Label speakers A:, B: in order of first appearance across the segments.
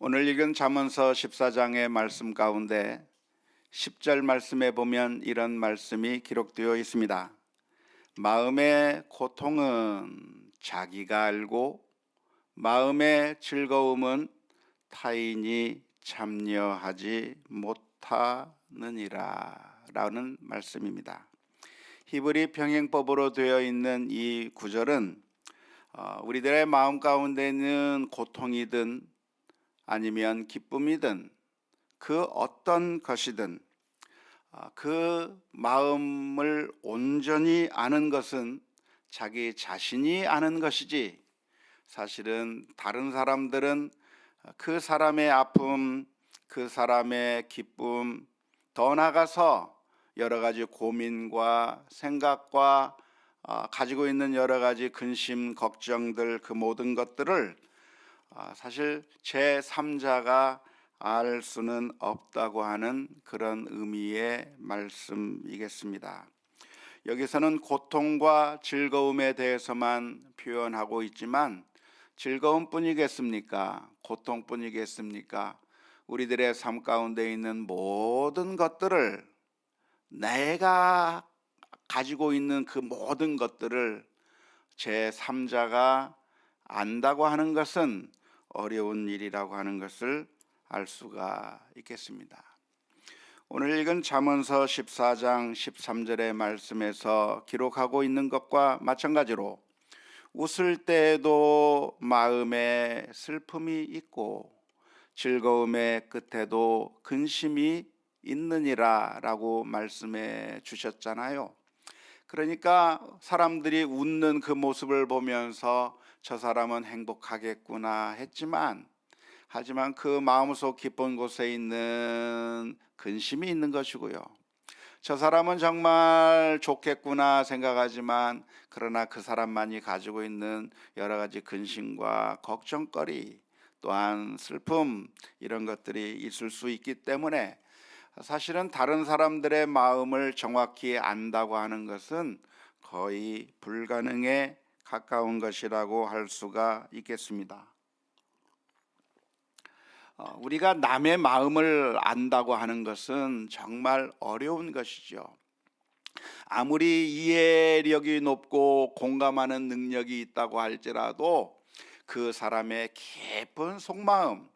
A: 오늘 읽은 잠언서 14장의 말씀 가운데 10절 말씀에 보면 이런 말씀이 기록되어 있습니다. 마음의 고통은 자기가 알고 마음의 즐거움은 타인이 참여하지 못하느니라 라는 말씀입니다. 히브리 평행법으로 되어 있는 이 구절은 우리들의 마음 가운데는 고통이든 아니면 기쁨이든 그 어떤 것이든 그 마음을 온전히 아는 것은 자기 자신이 아는 것이지, 사실은 다른 사람들은 그 사람의 아픔, 그 사람의 기쁨, 더 나아가서 여러 가지 고민과 생각과 가지고 있는 여러 가지 근심, 걱정들, 그 모든 것들을 사실 제3자가 알 수는 없다고 하는 그런 의미의 말씀이겠습니다. 여기서는 고통과 즐거움에 대해서만 표현하고 있지만 즐거움뿐이겠습니까? 고통뿐이겠습니까? 우리들의 삶 가운데 있는 모든 것들을, 내가 가지고 있는 그 모든 것들을 제3자가 안다고 하는 것은 어려운 일이라고 하는 것을 알 수가 있겠습니다. 오늘 읽은 잠언서 14장 13절의 말씀에서 기록하고 있는 것과 마찬가지로 웃을 때에도 마음에 슬픔이 있고 즐거움의 끝에도 근심이 있느니라 라고 말씀해 주셨잖아요. 그러니까 사람들이 웃는 그 모습을 보면서 저 사람은 행복하겠구나 했지만, 하지만 그 마음속 깊은 곳에 있는 근심이 있는 것이고요. 저 사람은 정말 좋겠구나 생각하지만 그러나 그 사람만이 가지고 있는 여러 가지 근심과 걱정거리, 또한 슬픔, 이런 것들이 있을 수 있기 때문에 사실은 다른 사람들의 마음을 정확히 안다고 하는 것은 거의 불가능에 가까운 것이라고 할 수가 있겠습니다. 우리가 남의 마음을 안다고 하는 것은 정말 어려운 것이죠. 아무리 이해력이 높고 공감하는 능력이 있다고 할지라도 그 사람의 깊은 속마음,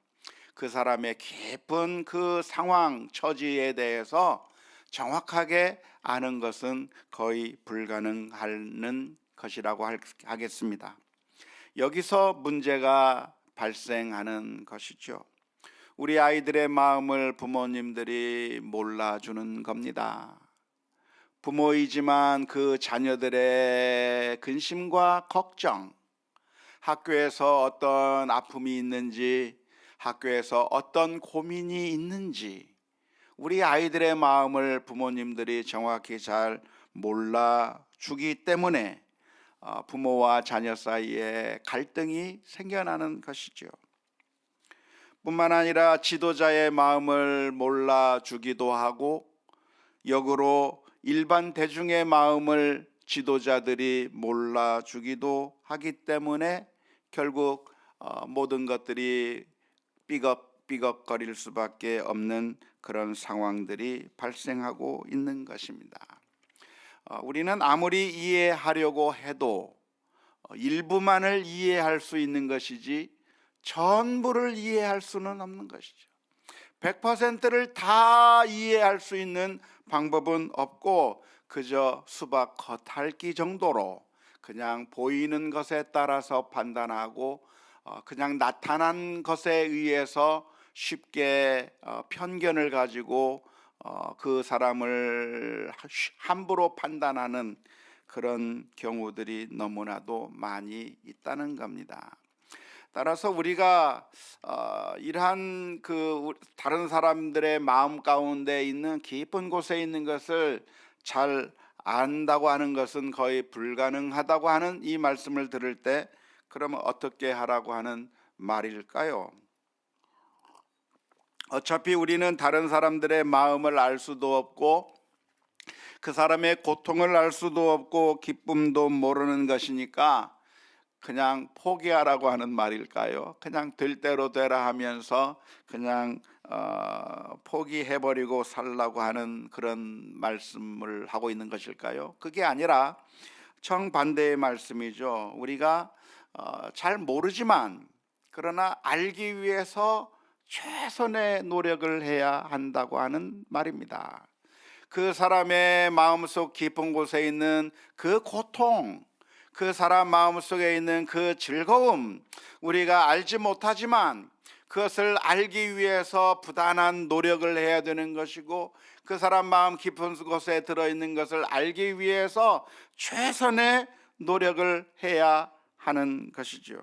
A: 그 사람의 깊은 그 상황, 처지에 대해서 정확하게 아는 것은 거의 불가능한 것이라고 하겠습니다. 여기서 문제가 발생하는 것이죠. 우리 아이들의 마음을 부모님들이 몰라주는 겁니다. 부모이지만 그 자녀들의 근심과 걱정, 학교에서 어떤 아픔이 있는지, 학교에서 어떤 고민이 있는지 우리 아이들의 마음을 부모님들이 정확히 잘 몰라주기 때문에 부모와 자녀 사이에 갈등이 생겨나는 것이죠. 뿐만 아니라 지도자의 마음을 몰라주기도 하고 역으로 일반 대중의 마음을 지도자들이 몰라주기도 하기 때문에 결국 모든 것들이 삐걱삐걱거릴 수밖에 없는 그런 상황들이 발생하고 있는 것입니다. 우리는 아무리 이해하려고 해도 일부만을 이해할 수 있는 것이지 전부를 이해할 수는 없는 것이죠. 100%를 다 이해할 수 있는 방법은 없고 그저 수박 겉핥기 정도로 그냥 보이는 것에 따라서 판단하고 그냥 나타난 것에 의해서 쉽게 편견을 가지고 그 사람을 함부로 판단하는 그런 경우들이 너무나도 많이 있다는 겁니다. 따라서 우리가 이러한 그 다른 사람들의 마음 가운데 있는 깊은 곳에 있는 것을 잘 안다고 하는 것은 거의 불가능하다고 하는 이 말씀을 들을 때 그러면 어떻게 하라고 하는 말일까요? 어차피 우리는 다른 사람들의 마음을 알 수도 없고 그 사람의 고통을 알 수도 없고 기쁨도 모르는 것이니까 그냥 포기하라고 하는 말일까요? 그냥 될 대로 되라 하면서 그냥 포기해버리고 살라고 하는 그런 말씀을 하고 있는 것일까요? 그게 아니라 정반대의 말씀이죠. 우리가 잘 모르지만 그러나 알기 위해서 최선의 노력을 해야 한다고 하는 말입니다. 그 사람의 마음속 깊은 곳에 있는 그 고통, 그 사람 마음속에 있는 그 즐거움, 우리가 알지 못하지만 그것을 알기 위해서 부단한 노력을 해야 되는 것이고, 그 사람 마음 깊은 곳에 들어있는 것을 알기 위해서 최선의 노력을 해야 하는 것이죠.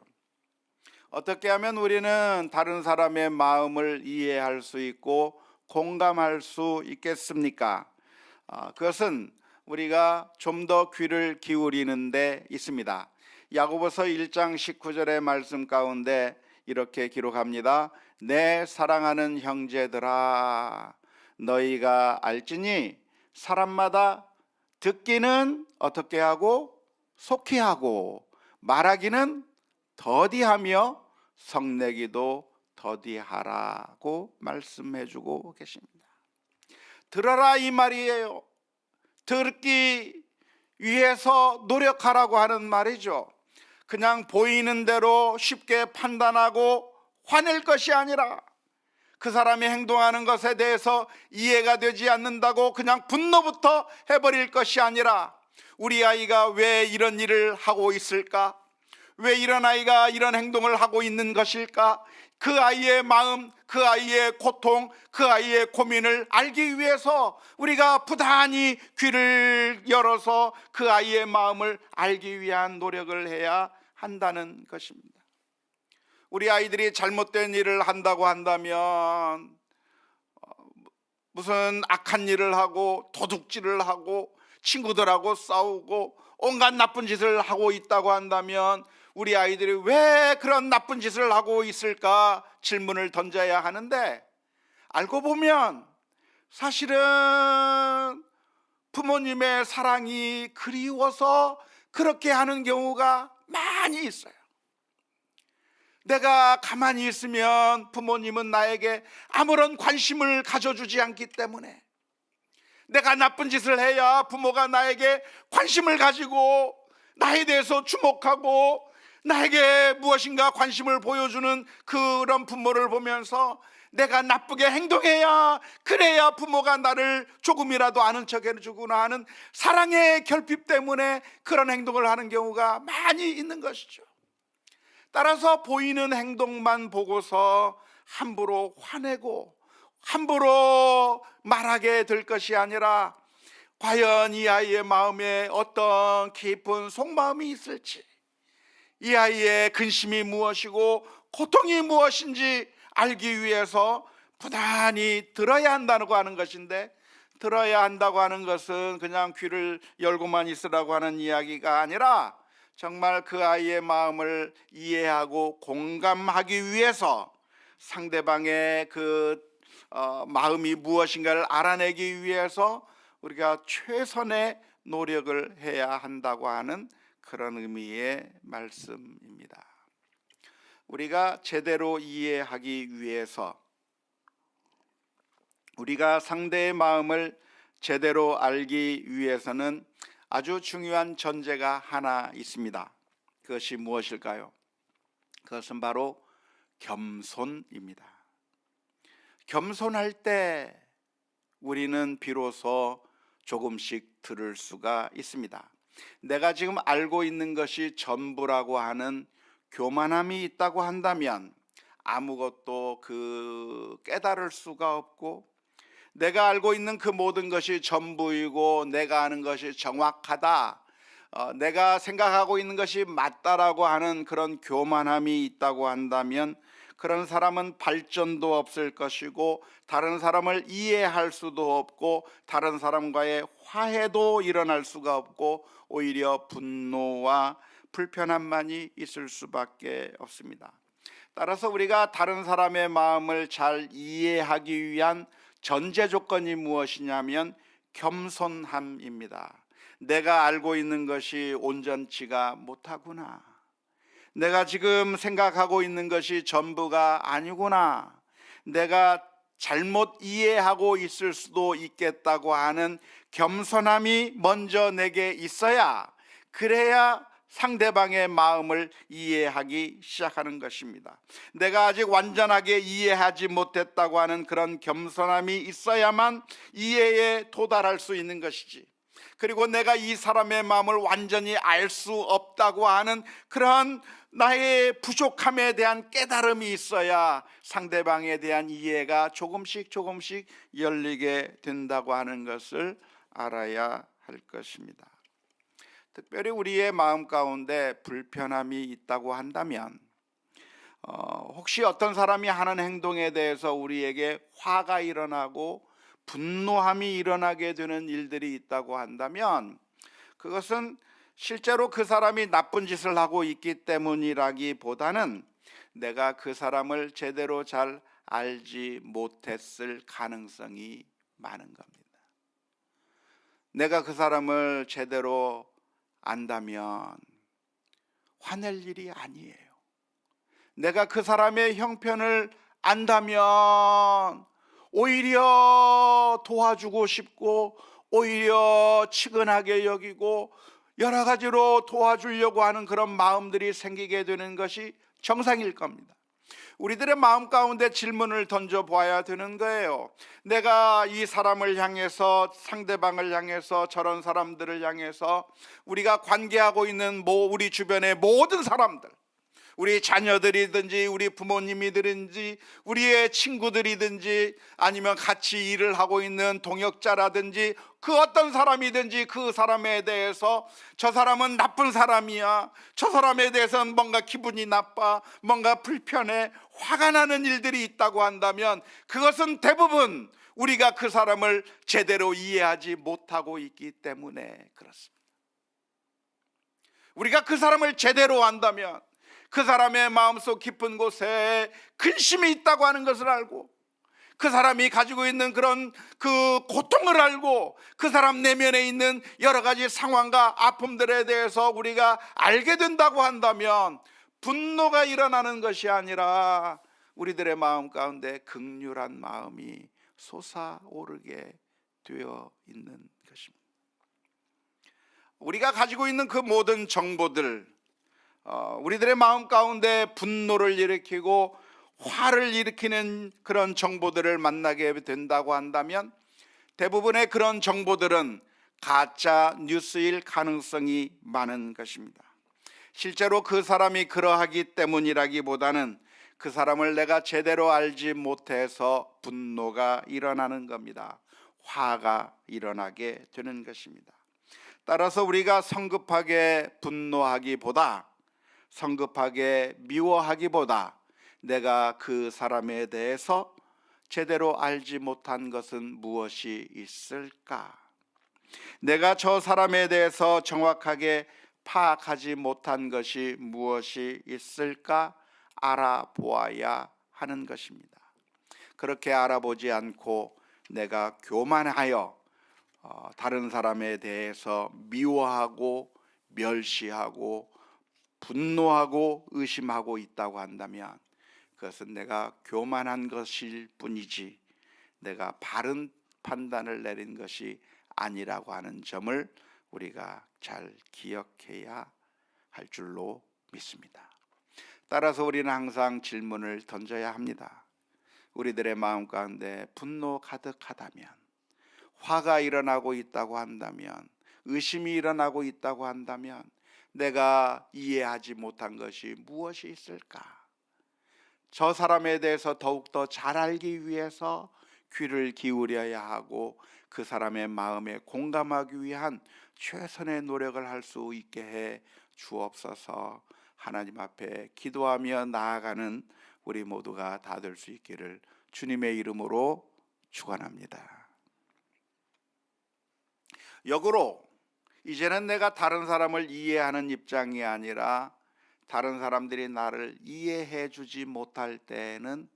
A: 어떻게 하면 우리는 다른 사람의 마음을 이해할 수 있고 공감할 수 있겠습니까? 그것은 우리가 좀 더 귀를 기울이는 데 있습니다. 야고보서 1장 19절의 말씀 가운데 이렇게 기록합니다. 내 사랑하는 형제들아, 너희가 알지니 사람마다 듣기는 어떻게 하고 속히 하고 말하기는 더디하며 성내기도 더디하라고 말씀해주고 계십니다. 들어라 이 말이에요. 듣기 위해서 노력하라고 하는 말이죠. 그냥 보이는 대로 쉽게 판단하고 화낼 것이 아니라, 그 사람이 행동하는 것에 대해서 이해가 되지 않는다고 그냥 분노부터 해버릴 것이 아니라, 우리 아이가 왜 이런 일을 하고 있을까? 왜 이런 아이가 이런 행동을 하고 있는 것일까? 그 아이의 마음, 그 아이의 고통, 그 아이의 고민을 알기 위해서 우리가 부단히 귀를 열어서 그 아이의 마음을 알기 위한 노력을 해야 한다는 것입니다. 우리 아이들이 잘못된 일을 한다고 한다면, 무슨 악한 일을 하고 도둑질을 하고 친구들하고 싸우고 온갖 나쁜 짓을 하고 있다고 한다면, 우리 아이들이 왜 그런 나쁜 짓을 하고 있을까 질문을 던져야 하는데, 알고 보면 사실은 부모님의 사랑이 그리워서 그렇게 하는 경우가 많이 있어요. 내가 가만히 있으면 부모님은 나에게 아무런 관심을 가져주지 않기 때문에, 내가 나쁜 짓을 해야 부모가 나에게 관심을 가지고 나에 대해서 주목하고 나에게 무엇인가 관심을 보여주는 그런 부모를 보면서 내가 나쁘게 행동해야, 그래야 부모가 나를 조금이라도 아는 척 해주구나 하는 사랑의 결핍 때문에 그런 행동을 하는 경우가 많이 있는 것이죠. 따라서 보이는 행동만 보고서 함부로 화내고 함부로 말하게 될 것이 아니라, 과연 이 아이의 마음에 어떤 깊은 속마음이 있을지, 이 아이의 근심이 무엇이고 고통이 무엇인지 알기 위해서 부단히 들어야 한다고 하는 것인데, 들어야 한다고 하는 것은 그냥 귀를 열고만 있으라고 하는 이야기가 아니라, 정말 그 아이의 마음을 이해하고 공감하기 위해서 상대방의 그 마음이 무엇인가를 알아내기 위해서 우리가 최선의 노력을 해야 한다고 하는 그런 의미의 말씀입니다. 우리가 제대로 이해하기 위해서, 우리가 상대의 마음을 제대로 알기 위해서는 아주 중요한 전제가 하나 있습니다. 그것이 무엇일까요? 그것은 바로 겸손입니다. 겸손할 때 우리는 비로소 조금씩 들을 수가 있습니다. 내가 지금 알고 있는 것이 전부라고 하는 교만함이 있다고 한다면 아무것도 깨달을 수가 없고, 내가 알고 있는 그 모든 것이 전부이고 내가 아는 것이 정확하다, 내가 생각하고 있는 것이 맞다라고 하는 그런 교만함이 있다고 한다면, 그런 사람은 발전도 없을 것이고 다른 사람을 이해할 수도 없고 다른 사람과의 화해도 일어날 수가 없고 오히려 분노와 불편함만이 있을 수밖에 없습니다. 따라서 우리가 다른 사람의 마음을 잘 이해하기 위한 전제 조건이 무엇이냐면 겸손함입니다. 내가 알고 있는 것이 온전치가 못하구나, 내가 지금 생각하고 있는 것이 전부가 아니구나, 내가 잘못 이해하고 있을 수도 있겠다고 하는 겸손함이 먼저 내게 있어야, 그래야 상대방의 마음을 이해하기 시작하는 것입니다. 내가 아직 완전하게 이해하지 못했다고 하는 그런 겸손함이 있어야만 이해에 도달할 수 있는 것이지, 그리고 내가 이 사람의 마음을 완전히 알 수 없다고 하는 그러한 나의 부족함에 대한 깨달음이 있어야 상대방에 대한 이해가 조금씩 열리게 된다고 하는 것을 알아야 할 것입니다. 특별히 우리의 마음 가운데 불편함이 있다고 한다면, 혹시 어떤 사람이 하는 행동에 대해서 우리에게 화가 일어나고 분노함이 일어나게 되는 일들이 있다고 한다면, 그것은 실제로 그 사람이 나쁜 짓을 하고 있기 때문이라기보다는 내가 그 사람을 제대로 잘 알지 못했을 가능성이 많은 겁니다. 내가 그 사람을 제대로 안다면 화낼 일이 아니에요. 내가 그 사람의 형편을 안다면 오히려 도와주고 싶고, 오히려 측은하게 여기고, 여러 가지로 도와주려고 하는 그런 마음들이 생기게 되는 것이 정상일 겁니다. 우리들의 마음 가운데 질문을 던져봐야 되는 거예요. 내가 이 사람을 향해서, 상대방을 향해서, 저런 사람들을 향해서, 우리가 관계하고 있는 우리 주변의 모든 사람들, 우리 자녀들이든지 우리 부모님이든지 우리의 친구들이든지 아니면 같이 일을 하고 있는 동역자라든지 그 어떤 사람이든지 그 사람에 대해서 저 사람은 나쁜 사람이야, 저 사람에 대해서는 뭔가 기분이 나빠, 뭔가 불편해, 화가 나는 일들이 있다고 한다면, 그것은 대부분 우리가 그 사람을 제대로 이해하지 못하고 있기 때문에 그렇습니다. 우리가 그 사람을 제대로 안다면 그 사람의 마음속 깊은 곳에 근심이 있다고 하는 것을 알고, 그 사람이 가지고 있는 그런 그 고통을 알고, 그 사람 내면에 있는 여러 가지 상황과 아픔들에 대해서 우리가 알게 된다고 한다면, 분노가 일어나는 것이 아니라 우리들의 마음 가운데 긍휼한 마음이 솟아오르게 되어 있는 것입니다. 우리가 가지고 있는 그 모든 정보들, 우리들의 마음 가운데 분노를 일으키고 화를 일으키는 그런 정보들을 만나게 된다고 한다면, 대부분의 그런 정보들은 가짜 뉴스일 가능성이 많은 것입니다. 실제로 그 사람이 그러하기 때문이라기보다는 그 사람을 내가 제대로 알지 못해서 분노가 일어나는 겁니다. 화가 일어나게 되는 것입니다. 따라서 우리가 성급하게 분노하기보다, 성급하게 미워하기보다, 내가 그 사람에 대해서 제대로 알지 못한 것은 무엇이 있을까? 내가 저 사람에 대해서 정확하게 파악하지 못한 것이 무엇이 있을까 알아보아야 하는 것입니다. 그렇게 알아보지 않고 내가 교만하여 다른 사람에 대해서 미워하고 멸시하고 분노하고 의심하고 있다고 한다면, 그것은 내가 교만한 것일 뿐이지 내가 바른 판단을 내린 것이 아니라고 하는 점을 우리가 잘 기억해야 할 줄로 믿습니다. 따라서 우리는 항상 질문을 던져야 합니다. 우리들의 마음 가운데 분노 가득하다면, 화가 일어나고 있다고 한다면, 의심이 일어나고 있다고 한다면, 내가 이해하지 못한 것이 무엇이 있을까? 저 사람에 대해서 더욱더 잘 알기 위해서 귀를 기울여야 하고, 그 사람의 마음에 공감하기 위한 최선의 노력을 할 수 있게 해 주옵소서. 하나님 앞에 기도하며 나아가는 우리 모두가 다 될 수 있기를 주님의 이름으로 축원합니다. 역으로 이제는 내가 다른 사람을 이해하는 입장이 아니라 다른 사람들이 나를 이해해 주지 못할 때에는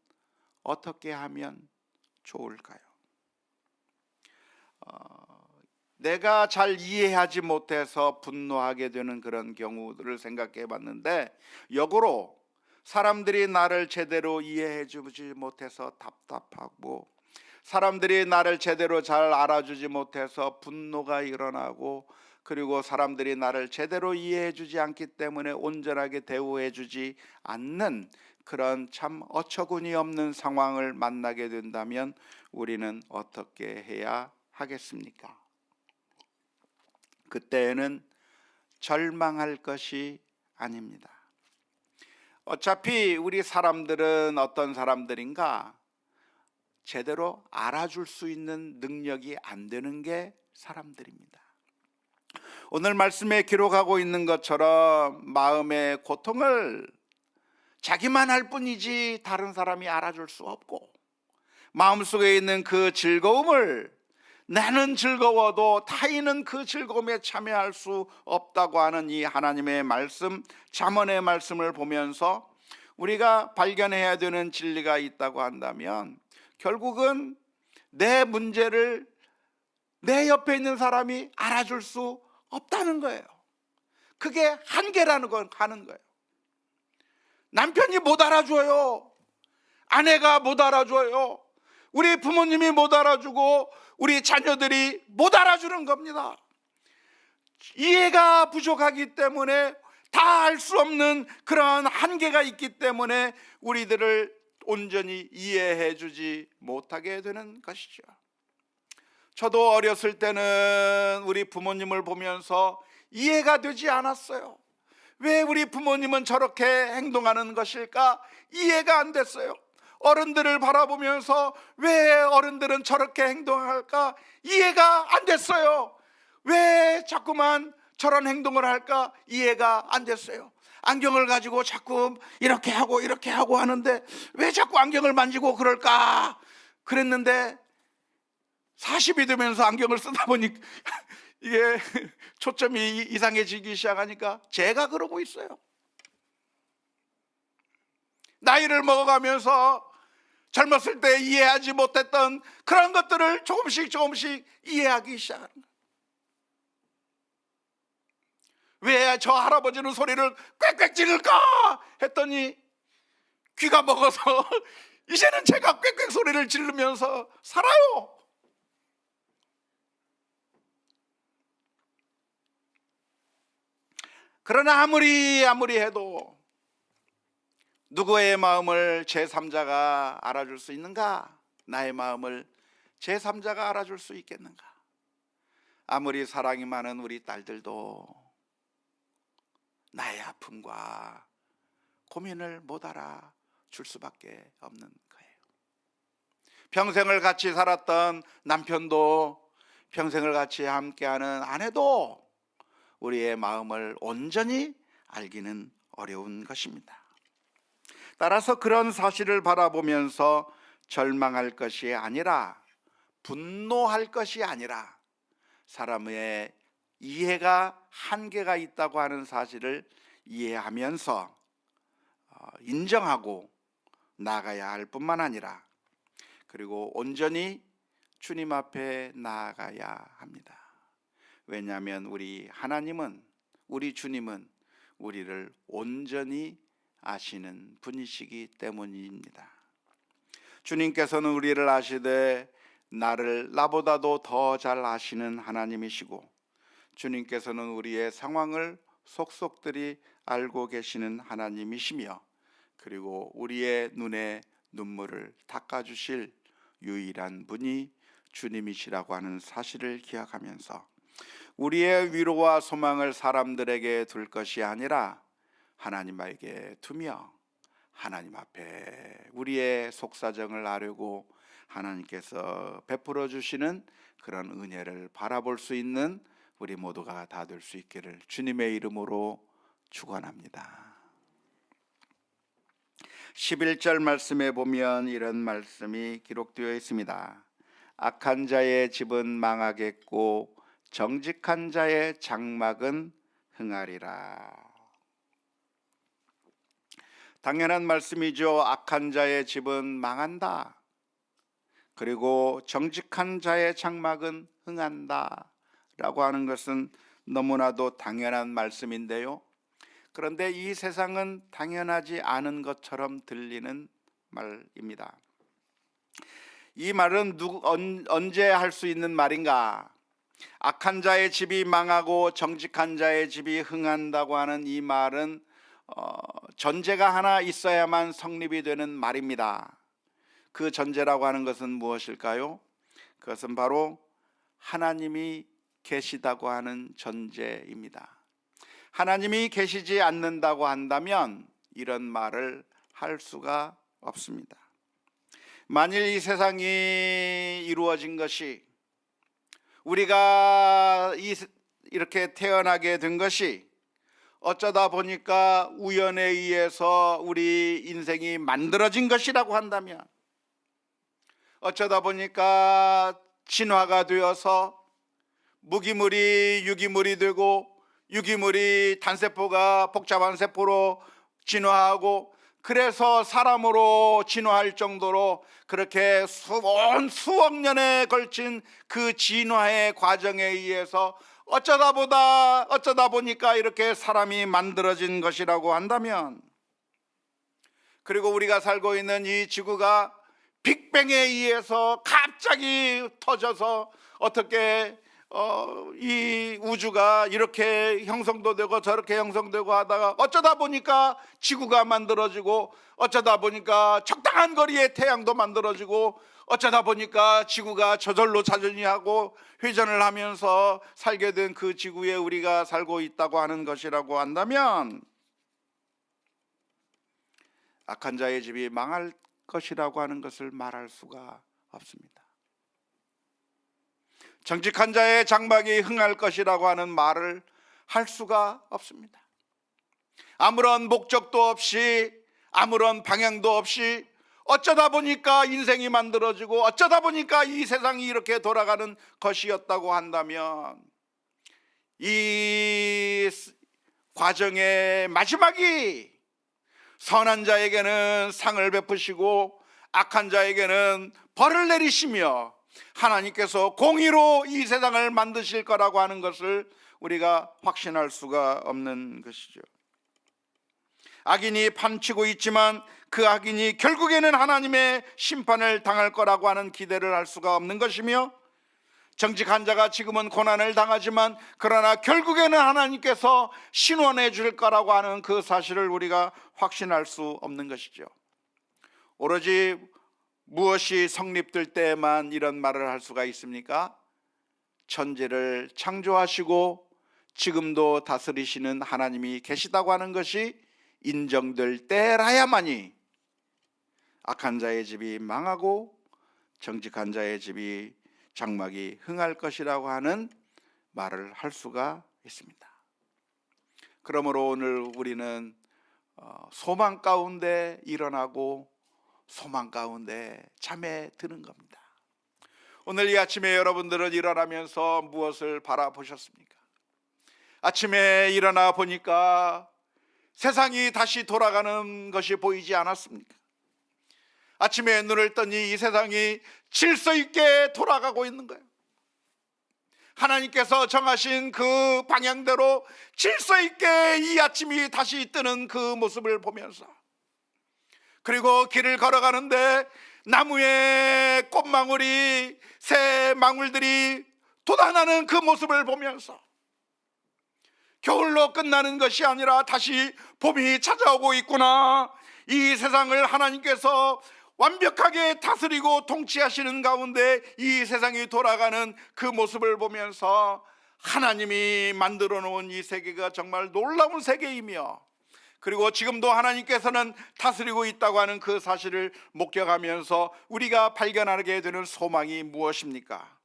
A: 어떻게 하면 좋을까요? 내가 잘 이해하지 못해서 분노하게 되는 그런 경우들을 생각해 봤는데, 역으로 사람들이 나를 제대로 이해해 주지 못해서 답답하고, 사람들이 나를 제대로 잘 알아주지 못해서 분노가 일어나고, 그리고 사람들이 나를 제대로 이해해 주지 않기 때문에 온전하게 대우해 주지 않는 그런 참 어처구니 없는 상황을 만나게 된다면 우리는 어떻게 해야 하겠습니까? 그때에는 절망할 것이 아닙니다. 어차피 우리 사람들은 어떤 사람들인가, 제대로 알아줄 수 있는 능력이 안 되는 게 사람들입니다. 오늘 말씀에 기록하고 있는 것처럼 마음의 고통을 자기만 할 뿐이지 다른 사람이 알아줄 수 없고, 마음속에 있는 그 즐거움을 나는 즐거워도 타인은 그 즐거움에 참여할 수 없다고 하는 이 하나님의 말씀, 잠언의 말씀을 보면서 우리가 발견해야 되는 진리가 있다고 한다면, 결국은 내 문제를 내 옆에 있는 사람이 알아줄 수 없다는 거예요. 그게 한계라는 건 하는 거예요. 남편이 못 알아줘요. 아내가 못 알아줘요. 우리 부모님이 못 알아주고 우리 자녀들이 못 알아주는 겁니다. 이해가 부족하기 때문에 다 알 수 없는 그러한 한계가 있기 때문에 우리들을 온전히 이해해 주지 못하게 되는 것이죠. 저도 어렸을 때는 우리 부모님을 보면서 이해가 되지 않았어요. 왜 우리 부모님은 저렇게 행동하는 것일까? 이해가 안 됐어요. 어른들을 바라보면서 왜 어른들은 저렇게 행동할까? 이해가 안 됐어요. 왜 자꾸만 저런 행동을 할까? 이해가 안 됐어요. 안경을 가지고 자꾸 이렇게 하고 하는데 왜 자꾸 안경을 만지고 그럴까? 그랬는데 40이 되면서 안경을 쓰다 보니 이게 초점이 이상해지기 시작하니까 제가 그러고 있어요. 나이를 먹어가면서 젊었을 때 이해하지 못했던 그런 것들을 조금씩 이해하기 시작하는 거예요. 왜 저 할아버지는 소리를 꽥꽥 지를까 했더니 귀가 먹어서 이제는 제가 꽥꽥 소리를 지르면서 살아요. 그러나 아무리 해도 누구의 마음을 제3자가 알아줄 수 있는가? 나의 마음을 제3자가 알아줄 수 있겠는가? 아무리 사랑이 많은 우리 딸들도 나의 아픔과 고민을 못 알아줄 수밖에 없는 거예요. 평생을 같이 살았던 남편도, 평생을 같이 함께하는 아내도 우리의 마음을 온전히 알기는 어려운 것입니다. 따라서 그런 사실을 바라보면서 절망할 것이 아니라, 분노할 것이 아니라, 사람의 이해가 한계가 있다고 하는 사실을 이해하면서 인정하고 나아가야 할 뿐만 아니라, 그리고 온전히 주님 앞에 나아가야 합니다. 왜냐하면 우리 하나님은, 우리 주님은 우리를 온전히 아시는 분이시기 때문입니다. 주님께서는 우리를 아시되 나보다도 더 잘 아시는 하나님이시고, 주님께서는 우리의 상황을 속속들이 알고 계시는 하나님이시며, 그리고 우리의 눈에 눈물을 닦아주실 유일한 분이 주님이시라고 하는 사실을 기억하면서 우리의 위로와 소망을 사람들에게 둘 것이 아니라 하나님에게 두며, 하나님 앞에 우리의 속사정을 아뢰고 하나님께서 베풀어 주시는 그런 은혜를 바라볼 수 있는 우리 모두가 다 될 수 있기를 주님의 이름으로 축원합니다. 11절 말씀에 보면 이런 말씀이 기록되어 있습니다. 악한 자의 집은 망하겠고 정직한 자의 장막은 흥하리라. 당연한 말씀이죠. 악한 자의 집은 망한다. 그리고 정직한 자의 장막은 흥한다 것이라고 하는 것은 너무나도 당연한 말씀인데요. 그런데 이 세상은 당연하지 않은 것처럼 들리는 말입니다. 이 말은 언제 할 수 있는 말인가? 악한 자의 집이 망하고 정직한 자의 집이 흥한다고 하는 이 말은 전제가 하나 있어야만 성립이 되는 말입니다. 그 전제라고 하는 것은 무엇일까요? 그것은 바로 하나님이 계시다고 하는 전제입니다. 하나님이 계시지 않는다고 한다면 이런 말을 할 수가 없습니다. 만일 이 세상이 이루어진 것이, 우리가 이렇게 태어나게 된 것이 어쩌다 보니까 우연에 의해서 우리 인생이 만들어진 것이라고 한다면, 어쩌다 보니까 진화가 되어서 무기물이 유기물이 되고 유기물이 단세포가 복잡한 세포로 진화하고, 그래서 사람으로 진화할 정도로 그렇게 수억 년에 걸친 그 진화의 과정에 의해서 어쩌다 보니까 이렇게 사람이 만들어진 것이라고 한다면, 그리고 우리가 살고 있는 이 지구가 빅뱅에 의해서 갑자기 터져서 어떻게 이 우주가 이렇게 형성도 되고 저렇게 형성되고 하다가 어쩌다 보니까 지구가 만들어지고, 어쩌다 보니까 적당한 거리에 태양도 만들어지고, 어쩌다 보니까 지구가 저절로 자전이하고 회전을 하면서 살게 된 그 지구에 우리가 살고 있다고 하는 것이라고 한다면, 악한 자의 집이 망할 것이라고 하는 것을 말할 수가 없습니다. 정직한 자의 장막이 흥할 것이라고 하는 말을 할 수가 없습니다. 아무런 목적도 없이, 아무런 방향도 없이 어쩌다 보니까 인생이 만들어지고 어쩌다 보니까 이 세상이 이렇게 돌아가는 것이었다고 한다면, 이 과정의 마지막이 선한 자에게는 상을 베푸시고 악한 자에게는 벌을 내리시며 하나님께서 공의로 이 세상을 만드실 거라고 하는 것을 우리가 확신할 수가 없는 것이죠. 악인이 판치고 있지만 그 악인이 결국에는 하나님의 심판을 당할 거라고 하는 기대를 할 수가 없는 것이며, 정직한 자가 지금은 고난을 당하지만 그러나 결국에는 하나님께서 신원해 줄 거라고 하는 그 사실을 우리가 확신할 수 없는 것이죠. 오로지 무엇이 성립될 때만 이런 말을 할 수가 있습니까? 천지를 창조하시고 지금도 다스리시는 하나님이 계시다고 하는 것이 인정될 때라야만이 악한 자의 집이 망하고 정직한 자의 집이 장막이 흥할 것이라고 하는 말을 할 수가 있습니다. 그러므로 오늘 우리는 소망 가운데 일어나고 소망 가운데 잠에 드는 겁니다. 오늘 이 아침에 여러분들은 일어나면서 무엇을 바라보셨습니까? 아침에 일어나 보니까 세상이 다시 돌아가는 것이 보이지 않았습니까? 아침에 눈을 뜨니 이 세상이 질서 있게 돌아가고 있는 거예요. 하나님께서 정하신 그 방향대로 질서 있게 이 아침이 다시 뜨는 그 모습을 보면서, 그리고 길을 걸어가는데 나무에 꽃망울이, 새 망울들이 돋아나는 그 모습을 보면서 겨울로 끝나는 것이 아니라 다시 봄이 찾아오고 있구나, 이 세상을 하나님께서 완벽하게 다스리고 통치하시는 가운데 이 세상이 돌아가는 그 모습을 보면서 하나님이 만들어 놓은 이 세계가 정말 놀라운 세계이며, 그리고 지금도 하나님께서는 다스리고 있다고 하는 그 사실을 목격하면서 우리가 발견하게 되는 소망이 무엇입니까?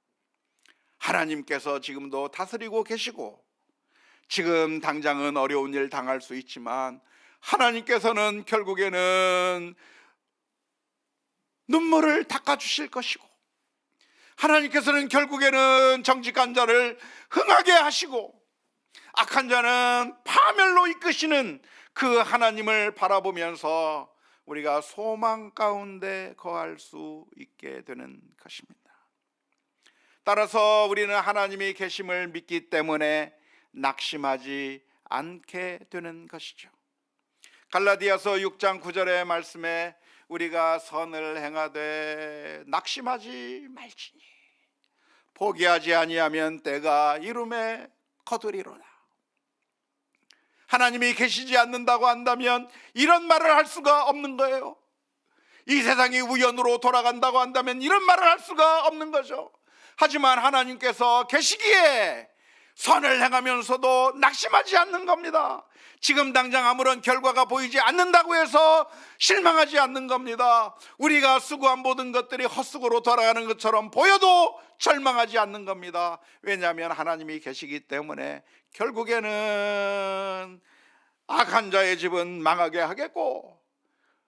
A: 하나님께서 지금도 다스리고 계시고, 지금 당장은 어려운 일 당할 수 있지만 하나님께서는 결국에는 눈물을 닦아주실 것이고, 하나님께서는 결국에는 정직한 자를 흥하게 하시고 악한 자는 파멸로 이끄시는 그 하나님을 바라보면서 우리가 소망 가운데 거할 수 있게 되는 것입니다. 따라서 우리는 하나님이 계심을 믿기 때문에 낙심하지 않게 되는 것이죠. 갈라디아서 6장 9절의 말씀에 우리가 선을 행하되 낙심하지 말지니 포기하지 아니하면 때가 이름에 거두리로다. 하나님이 계시지 않는다고 한다면 이런 말을 할 수가 없는 거예요. 이 세상이 우연으로 돌아간다고 한다면 이런 말을 할 수가 없는 거죠. 하지만 하나님께서 계시기에 선을 행하면서도 낙심하지 않는 겁니다. 지금 당장 아무런 결과가 보이지 않는다고 해서 실망하지 않는 겁니다. 우리가 수고한 모든 것들이 헛수고로 돌아가는 것처럼 보여도 절망하지 않는 겁니다. 왜냐하면 하나님이 계시기 때문에 결국에는 악한 자의 집은 망하게 하겠고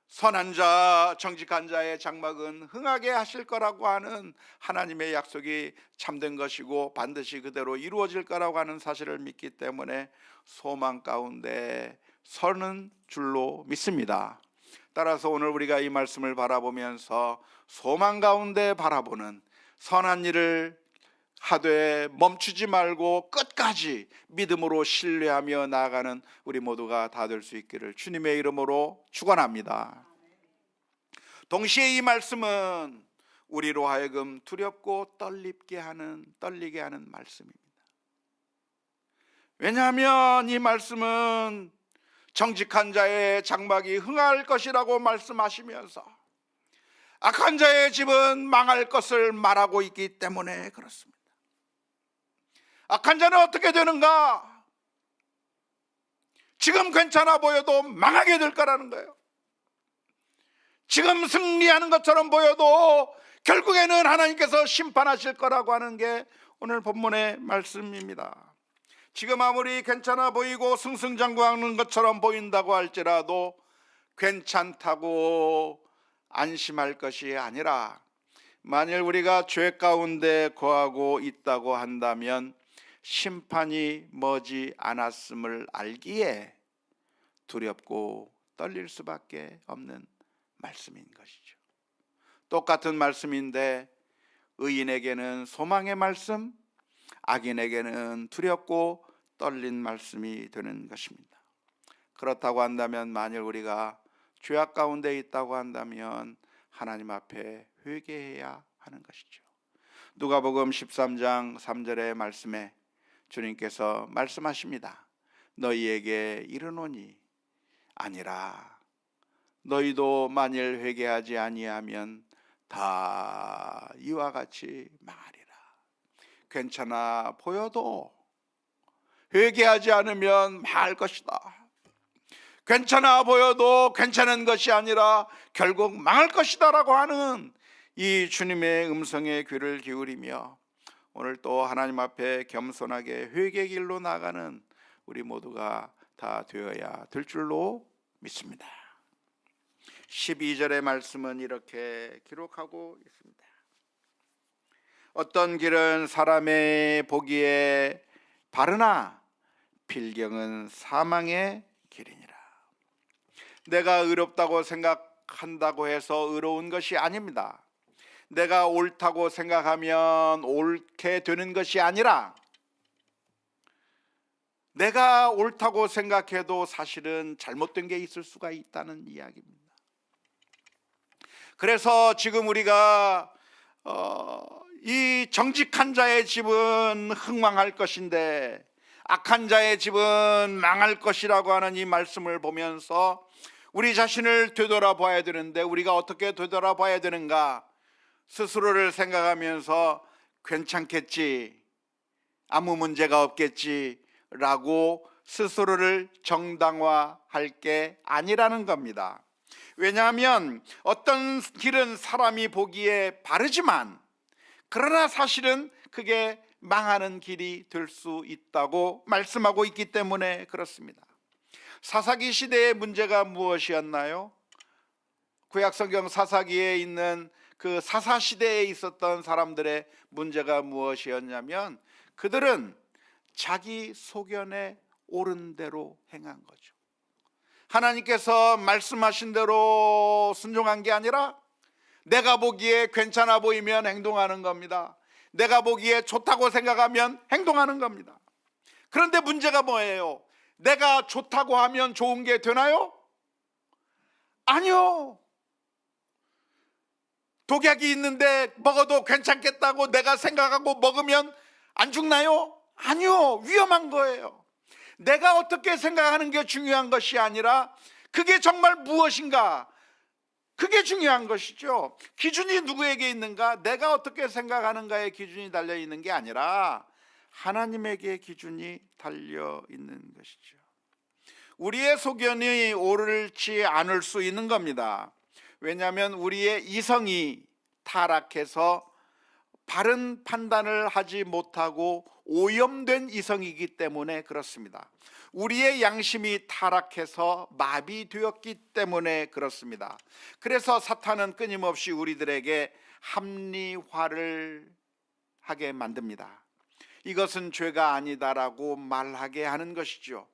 A: 선한 자, 정직한 자의 장막은 흥하게 하실 거라고 하는 하나님의 약속이 참된 것이고 반드시 그대로 이루어질 거라고 하는 사실을 믿기 때문에 소망 가운데 서는 줄로 믿습니다. 따라서 오늘 우리가 이 말씀을 바라보면서 소망 가운데 바라보는 선한 일을 하되 멈추지 말고 끝까지 믿음으로 신뢰하며 나아가는 우리 모두가 다 될 수 있기를 주님의 이름으로 축원합니다. 동시에 이 말씀은 우리로 하여금 두렵고 떨리게 하는 말씀입니다. 왜냐하면 이 말씀은 정직한 자의 장막이 흥할 것이라고 말씀하시면서 악한 자의 집은 망할 것을 말하고 있기 때문에 그렇습니다. 악한 자는 어떻게 되는가? 지금 괜찮아 보여도 망하게 될 거라는 거예요. 지금 승리하는 것처럼 보여도 결국에는 하나님께서 심판하실 거라고 하는 게 오늘 본문의 말씀입니다. 지금 아무리 괜찮아 보이고 승승장구하는 것처럼 보인다고 할지라도 괜찮다고 안심할 것이 아니라 만일 우리가 죄 가운데 거하고 있다고 한다면 심판이 머지 않았음을 알기에 두렵고 떨릴 수밖에 없는 말씀인 것이죠. 똑같은 말씀인데 의인에게는 소망의 말씀, 악인에게는 두렵고 떨린 말씀이 되는 것입니다. 그렇다고 한다면 만일 우리가 죄악 가운데 있다고 한다면 하나님 앞에 회개해야 하는 것이죠. 누가복음 13장 3절의 말씀에 주님께서 말씀하십니다. 너희에게 이르노니 아니라 너희도 만일 회개하지 아니하면 다 이와 같이 망하리라. 괜찮아 보여도 회개하지 않으면 망할 것이다. 괜찮아 보여도 괜찮은 것이 아니라 결국 망할 것이다 라고 하는 이 주님의 음성에 귀를 기울이며 오늘 또 하나님 앞에 겸손하게 회개의 길로 나가는 우리 모두가 다 되어야 될 줄로 믿습니다. 12절의 말씀은 이렇게 기록하고 있습니다. 어떤 길은 사람의 보기에 바르나 필경은 사망의 길이니라. 내가 의롭다고 생각한다고 해서 의로운 것이 아닙니다. 내가 옳다고 생각하면 옳게 되는 것이 아니라 내가 옳다고 생각해도 사실은 잘못된 게 있을 수가 있다는 이야기입니다. 그래서 지금 우리가 이 정직한 자의 집은 흥왕할 것인데 악한 자의 집은 망할 것이라고 하는 이 말씀을 보면서 우리 자신을 되돌아봐야 되는데 우리가 어떻게 되돌아봐야 되는가? 스스로를 생각하면서 괜찮겠지, 아무 문제가 없겠지 라고 스스로를 정당화할 게 아니라는 겁니다. 왜냐하면 어떤 길은 사람이 보기에 바르지만 그러나 사실은 그게 망하는 길이 될 수 있다고 말씀하고 있기 때문에 그렇습니다. 사사기 시대의 문제가 무엇이었나요? 구약성경 사사기에 있는 그 사사 시대에 있었던 사람들의 문제가 무엇이었냐면 그들은 자기 소견에 옳은 대로 행한 거죠. 하나님께서 말씀하신 대로 순종한 게 아니라 내가 보기에 괜찮아 보이면 행동하는 겁니다. 내가 보기에 좋다고 생각하면 행동하는 겁니다. 그런데 문제가 뭐예요? 내가 좋다고 하면 좋은 게 되나요? 아니요. 독약이 있는데 먹어도 괜찮겠다고 내가 생각하고 먹으면 안 죽나요? 아니요. 위험한 거예요. 내가 어떻게 생각하는 게 중요한 것이 아니라 그게 정말 무엇인가, 그게 중요한 것이죠. 기준이 누구에게 있는가? 내가 어떻게 생각하는가에 기준이 달려 있는 게 아니라 하나님에게 기준이 달려 있는 것이죠. 우리의 소견이 옳지 않을 수 있는 겁니다. 왜냐하면 우리의 이성이 타락해서 바른 판단을 하지 못하고 오염된 이성이기 때문에 그렇습니다. 우리의 양심이 타락해서 마비되었기 때문에 그렇습니다. 그래서 사탄은 끊임없이 우리들에게 합리화를 하게 만듭니다. 이것은 죄가 아니다라고 말하게 하는 것이죠.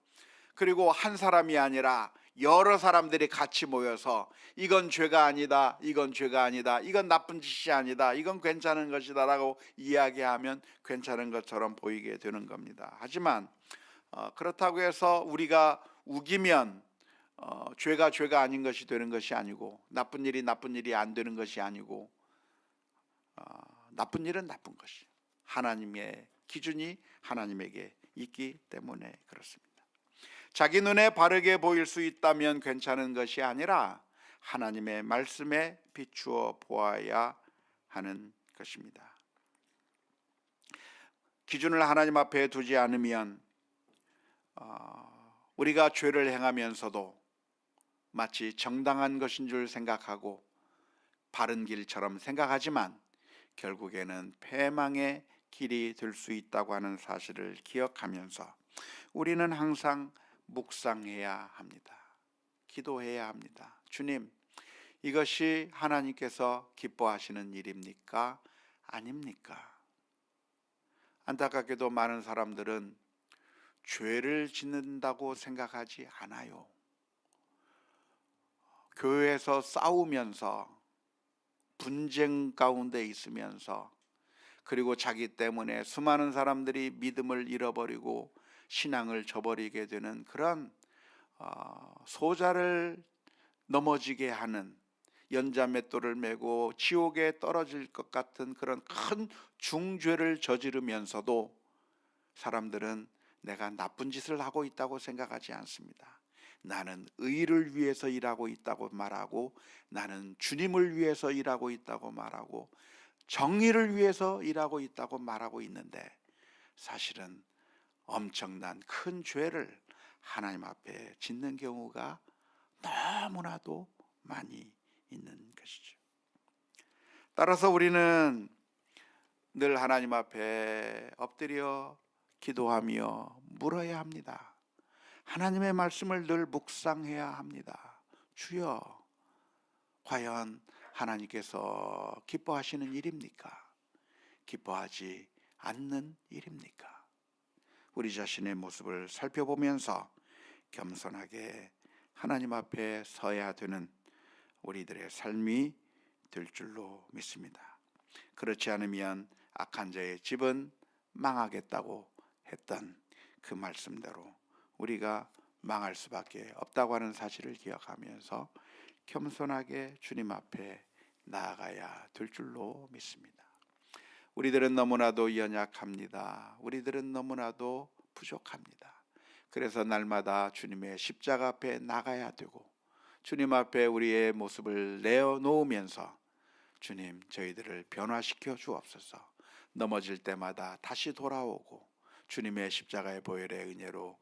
A: 그리고 한 사람이 아니라 여러 사람들이 같이 모여서 이건 죄가 아니다, 이건 죄가 아니다, 이건 나쁜 짓이 아니다, 이건 괜찮은 것이다 라고 이야기하면 괜찮은 것처럼 보이게 되는 겁니다. 하지만 그렇다고 해서 우리가 우기면 죄가 아닌 것이 되는 것이 아니고, 나쁜 일이 안 되는 것이 아니고, 나쁜 일은 나쁜 것이, 하나님의 기준이 하나님에게 있기 때문에 그렇습니다. 자기 눈에 바르게 보일 수 있다면 괜찮은 것이 아니라 하나님의 말씀에 비추어 보아야 하는 것입니다. 기준을 하나님 앞에 두지 않으면 우리가 죄를 행하면서도 마치 정당한 것인 줄 생각하고 바른 길처럼 생각하지만 결국에는 패망의 길이 될 수 있다고 하는 사실을 기억하면서 우리는 항상 묵상해야 합니다. 기도해야 합니다. 주님, 이것이 하나님께서 기뻐하시는 일입니까? 아닙니까? 안타깝게도 많은 사람들은 죄를 짓는다고 생각하지 않아요. 교회에서 싸우면서 분쟁 가운데 있으면서, 그리고 자기 때문에 수많은 사람들이 믿음을 잃어버리고 신앙을 저버리게 되는 그런 소자를 넘어지게 하는, 연자맷돌을 메고 지옥에 떨어질 것 같은 그런 큰 중죄를 저지르면서도 사람들은 내가 나쁜 짓을 하고 있다고 생각하지 않습니다. 나는 의를 위해서 일하고 있다고 말하고, 나는 주님을 위해서 일하고 있다고 말하고, 정의를 위해서 일하고 있다고 말하고 있는데 사실은 엄청난 큰 죄를 하나님 앞에 짓는 경우가 너무나도 많이 있는 것이죠. 따라서 우리는 늘 하나님 앞에 엎드려 기도하며 물어야 합니다. 하나님의 말씀을 늘 묵상해야 합니다. 주여, 과연 하나님께서 기뻐하시는 일입니까? 기뻐하지 않는 일입니까? 우리 자신의 모습을 살펴보면서 겸손하게 하나님 앞에 서야 되는 우리들의 삶이 될 줄로 믿습니다. 그렇지 않으면 악한 자의 집은 망하겠다고 했던 그 말씀대로 우리가 망할 수밖에 없다고 하는 사실을 기억하면서 겸손하게 주님 앞에 나아가야 될 줄로 믿습니다. 우리들은 너무나도 연약합니다. 우리들은 너무나도 부족합니다. 그래서 날마다 주님의 십자가 앞에 나가야 되고, 주님 앞에 우리의 모습을 내어놓으면서 주님, 저희들을 변화시켜 주옵소서. 넘어질 때마다 다시 돌아오고 주님의 십자가의 보혈의 은혜로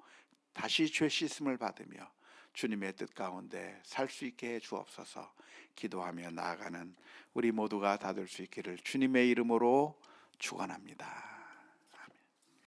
A: 다시 죄 씻음을 받으며 주님의 뜻 가운데 살 수 있게 해 주옵소서. 기도하며 나아가는 우리 모두가 다 될 수 있기를 주님의 이름으로 축원합니다.